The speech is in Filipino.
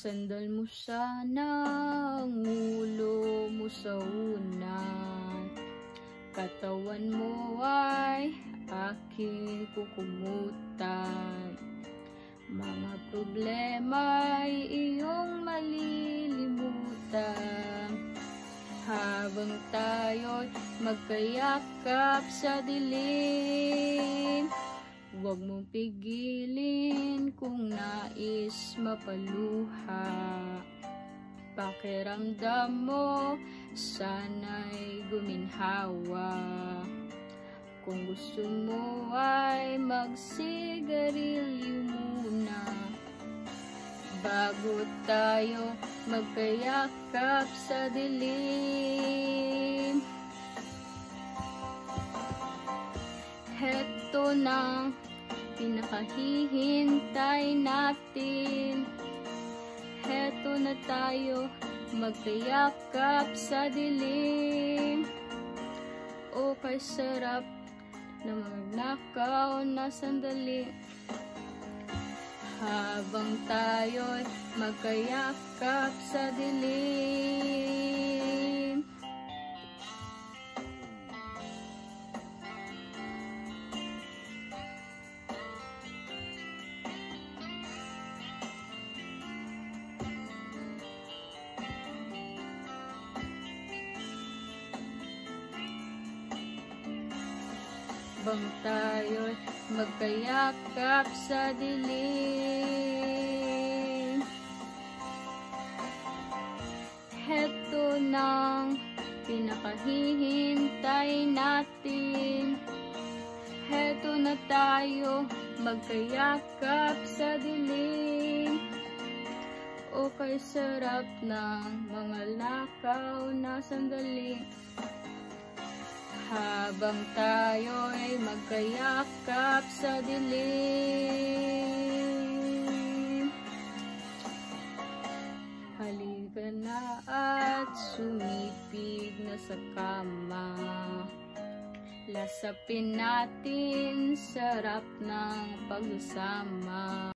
Isandal mo sana ang ulo mo sa unan, katawan mo ay aking kukumutan. Mga problema'y iyong malilimutan, habang tayo'y magkayakap sa dilim. Huwag mong pigilin kung nais mapaluha, pakiramdam mo sana'y guminhawa. Kung gusto mo ay magsigarilyo muna, bago tayo magkayakap sa dilim. Heto na pinakahihintay natin, heto na tayo magkayakap sa dilim. O kay sarap na magnakaw na sandali, habang tayo'y magkayakap sa dilim. Habang tayo'y magkayakap sa dilim. Heto nang pinakahihintay natin, heto na tayo magkayakap sa dilim. O kay sarap ng mga lakaw na sandali, habang tayo'y magkayakap sa dilim. Halika na at sumipig na sa kama, lasapin natin sarap ng pagsasama.